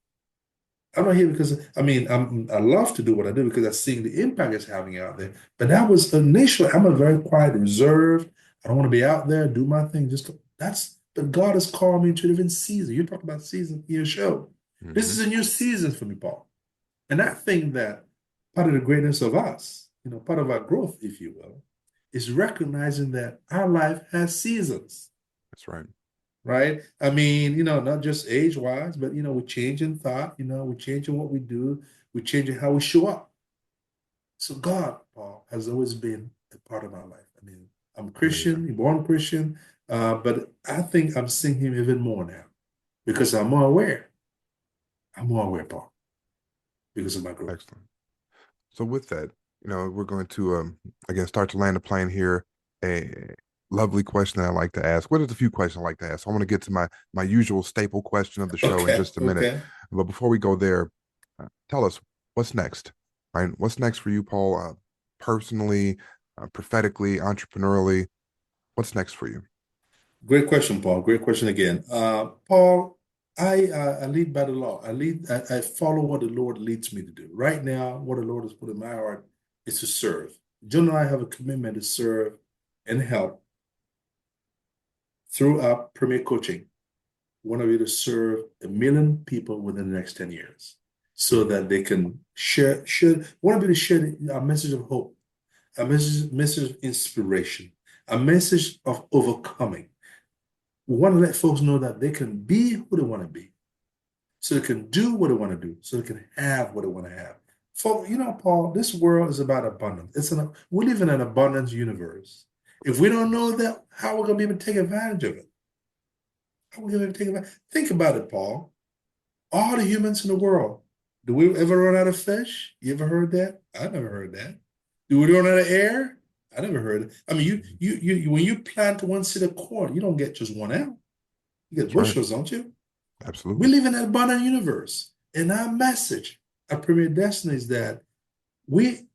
I'm not here because I love to do what I do because I'm seeing the impact it's having out there. But that was initially, I'm a very quiet, reserved. I don't want to be out there, do my thing. But God has called me to a different season. You talk about season in your show. This Hmm. is a new season for me, Paul. And I think that part of the greatness of us, part of our growth, if you will, is recognizing that our life has seasons, That's right. right? I mean, not just age-wise, but we change in thought, we change in what we do, we change in how we show up. So God, Paul, has always been a part of my life. I mean, I'm Amazing. Christian, born Christian, but I think I'm seeing him even more now because I'm more aware. I'm more aware, Paul, because of my growth. Excellent. So with that, we're going to again start to land the plane here. A lovely question that I like to ask. What are the few questions I like to ask? I want to get to my usual staple question of the show in Okay, just a minute. okay. But before we go there, tell us what's next. Right? What's next for you, Paul? Personally, prophetically, entrepreneurially. What's next for you? Great question, Paul. Great question again. Paul, I lead by the law. I follow what the Lord leads me to do. Right now, what the Lord has put in my heart is to serve. John and I have a commitment to serve and help through our Premier Coaching. We want to be able to serve 1 million people within the next 10 years so Mm, that they can want to be able to share a message of hope, a message of inspiration, a message of overcoming. We want to let folks know that they can be who they want to be, so they can do what they want to do, so they can have what they want to have. Paul, this world is about abundance. We live in an abundance universe. If we don't know that, how are we going to be able to take advantage of it? How are we going to take advantage? Think about it, Paul. All the humans in the world, do we ever run out of fish? You ever heard that? I never heard that. Do we run out of air? I never heard it. I mean, mhm. when you plant one seed of corn, you don't get just one out. You get That's right. bushels, don't you? We Absolutely. live in an abundant universe. And our message, our premier destiny is that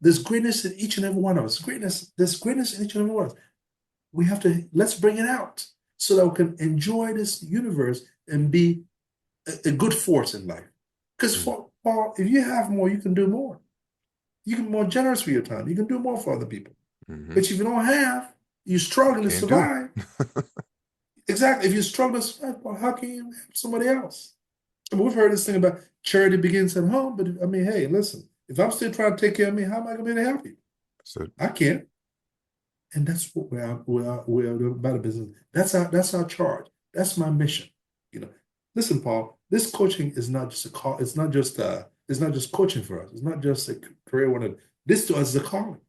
there's greatness in each and every one of us. There's greatness in each and every one of us. Let's bring it out so that we can enjoy this universe and be a good force in life. Because Mm, Paul, if you have more, you can do more. You can be more generous with your time. You can do more for other people. hmm. But if you don't have, you're You struggling to can't do survive. it. Exactly. If you're struggling to survive, Paul, how can you help somebody else? I mean, we've heard this thing about charity begins at home, but I mean, hey, listen, if I'm still trying to take care of me, how am I going to be able to help you? So, I can't. And that's what we're about a business. That's our charge. That's my mission. You know, listen, Paul, this coaching is not just a call. It's not just coaching for us. It's not just a career one. This to us is a calling.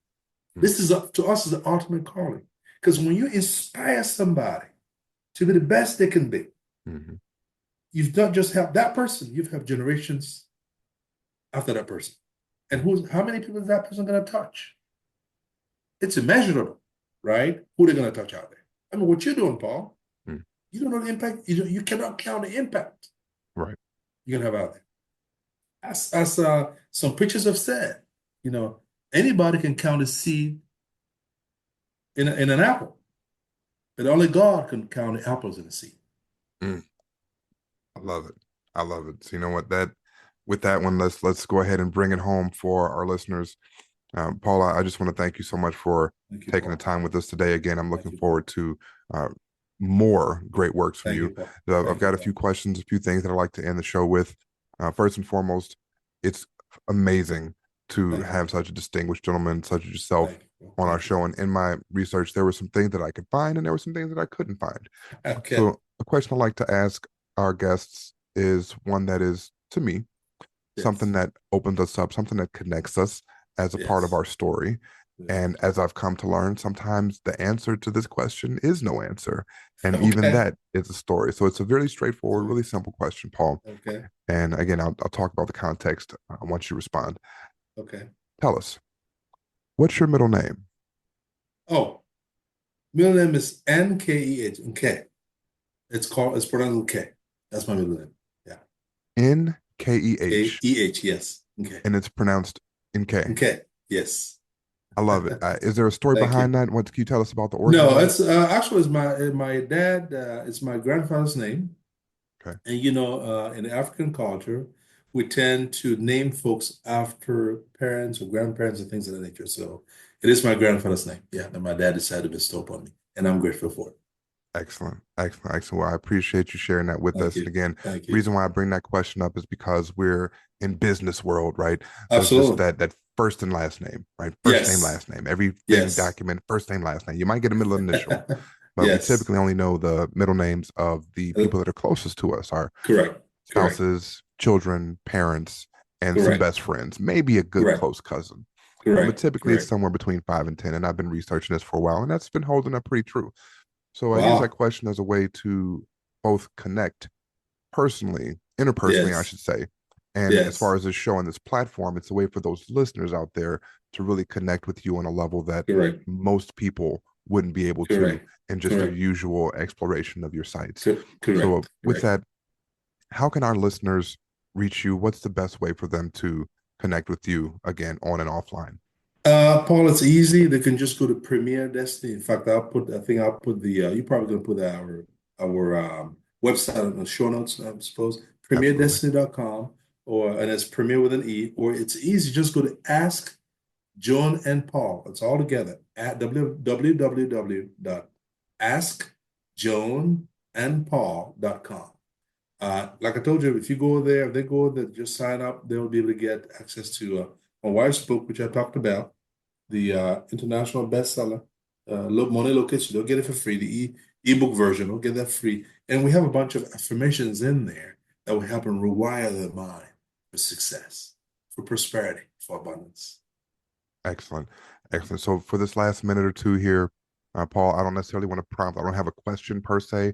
mm, This is to us is the ultimate calling. Because when you inspire somebody to be the best they can be, mhm. you've not just helped that person, you've helped generations after that person. And how many people is that person going to touch? It's immeasurable, right? Who they're going to touch out there. I mean, what you're doing, Paul, Mm, you don't know the impact. You cannot count the impact right. you're going to have out there. As some preachers have said, you know, anybody can count a seed in an apple, but only God can count the apples in a seed. Mm, I love it. I love it. So you know what that with that one, let's go ahead and bring it home for our listeners. Paula, I just want to thank you so much for Thank you, taking the Paul. time with us today. Again, I'm Thank looking you, Paul. forward to more great works from Thank you, you. Paul. I've Thank you, got a few Paul. questions, a few things that I'd like to end the show with. First and foremost, it's amazing to Thank you, have Paul. such a distinguished gentleman such as yourself Thank you, Paul. on our Thank you, show. Paul. And in my research, there were some things that I could find, and there were some things that I couldn't find. Okay. So, a question I like to ask our guests is one that is, to me, something Yes. that opens us up, something that connects us as a part of Yes. our story. And Yes. as I've come to learn, sometimes the answer to this question is no answer. And even Okay. that is a story. So it's a really straightforward, So, really simple question, Paul. okay. And again, I'll talk about the context once you respond. Okay. Tell us, what's your middle name? Oh, middle name is Nkeh. Nke. It's pronounced K. That's my middle name. Yeah. Nkeh, K-E-H, yes. Okay. and it's pronounced Nk. Okay. Yes. I love it. Is there a story Thank behind you. that? What can you tell us about the origin of No, that? it's actually it's my dad. It's my grandfather's name, Okay. and in African culture, we tend to name folks after parents or grandparents and things of that nature. So it is my grandfather's name. Yeah, that my dad decided to bestow upon me, and I'm grateful for it. Excellent, excellent, excellent. Well, I appreciate you sharing that with Thank us. And you. again, Thank the you. reason why I bring that question up is because we're in business world, right? There's just Absolutely. that first and last name, right? First name, Yes. last name. Everything Yes. document, first name, last name. You might get a middle initial, but we Yes. typically only know the middle names of the Uh, people that are closest to us, our correct. Correct. spouses, children, parents, and some Correct. best friends, maybe a good Correct. close cousin. But Correct. typically it's Correct. somewhere between 5 and 10. And I've been researching this for a while, and that's been holding up pretty true. So I use that Wow. question as a way to both connect personally, interpersonally, I Yes. should say. And as far Yes. as this show and this platform, it's a way for those listeners out there to really connect with you on a level that Correct. most people wouldn't be able to Correct. in just their Correct. usual exploration of your sites. So, Correct. with Correct. that, how can our listeners reach you? What's the best way for them to connect with you again on and offline? Paul, it's easy. They can just go to Premier Destiny. In fact, I think I'll put you're probably gonna put our website in the show notes, I suppose. Absolutely. PremierDestiny.com and it's Premier with an E, or it's easy. Just go to Ask Joan and Paul. It's all together at www.askjoanandpaul.com. Like I told you, if you go there, if they go there, just sign up. They'll be able to get access to my wife's book, which I talked about, the international bestseller, Money Location. They'll get it for free. The ebook version, they'll get that free. And we have a bunch of affirmations in there that will help them rewire their mind for success, for prosperity, for abundance. Excellent. Excellent. So for this last minute or two here, Paul, I don't necessarily want to prompt. I don't have a question per se.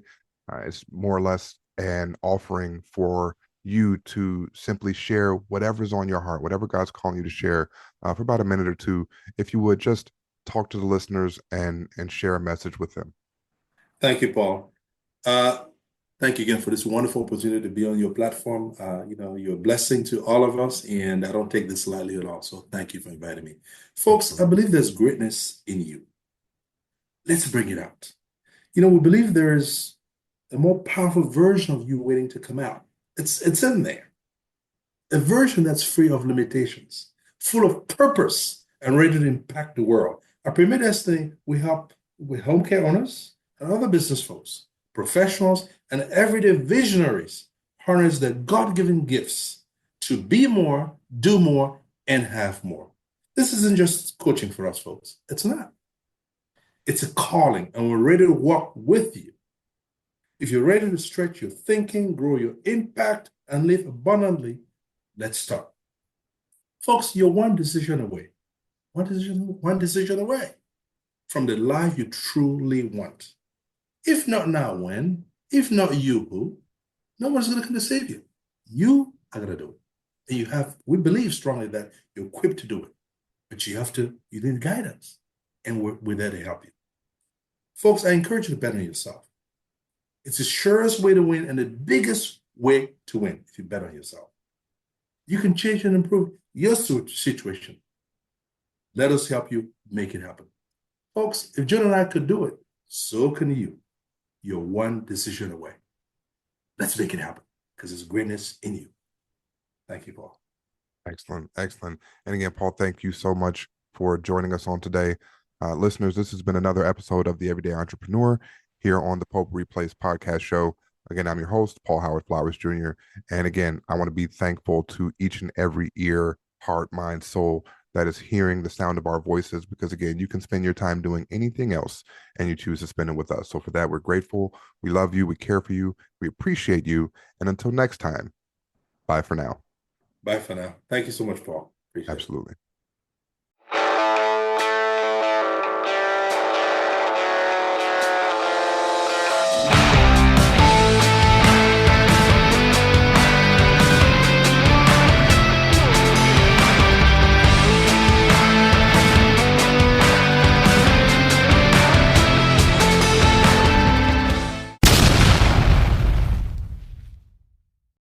It's more or less an offering for you to simply share whatever's on your heart, whatever God's calling you to share, for about a minute or two. If you would just talk to the listeners and share a message with them. Thank you, Paul. Uh, Thank you again for this wonderful opportunity to be on your platform. You're a blessing to all of us, and I don't take this lightly at all. So thank you for inviting me. Folks, I Excellent. believe there's greatness in you. Let's bring it out. We believe there's a more powerful version of you waiting to come out. It's in there. A version that's free of limitations, full of purpose, and ready to impact the world. At Premier Destiny, we help with home care owners and other business folks, professionals, and everyday visionaries harness their God-given gifts to be more, do more, and have more. This isn't just coaching for us, folks. It's not. It's a calling, and we're ready to walk with you. If you're ready to stretch your thinking, grow your impact, and live abundantly, let's start. Folks, you're one decision away from the life you truly want. If not now, when? If not you, who? No one's going to come to save you. You are going to do it. And we believe strongly that you're equipped to do it, but you need guidance, and we're there to help you. Folks, I encourage you to bet on yourself. It's the surest way to win and the biggest way to win if you bet on yourself. You can change and improve your situation. Let us help you make it happen. Folks, if John and I could do it, so can you. You're one decision away. Let's make it happen because there's greatness in you. Thank you, Paul. Excellent. Excellent. And again, Paul, thank you so much for joining us on today. Listeners, this has been another episode of The Everyday Entrepreneur here on the Potpourri Place Podcast Show. Again, I'm your host, Paul Howard Flowers Jr. And again, I want to be thankful to each and every ear, heart, mind, soul that is hearing the sound of our voices, because again, you can spend your time doing anything else and you choose to spend it with us. So for that, we're grateful. We love you. We care for you. We appreciate you. And until next time, bye for now. Bye for now. Thank you so much, Paul. Appreciate it. Absolutely.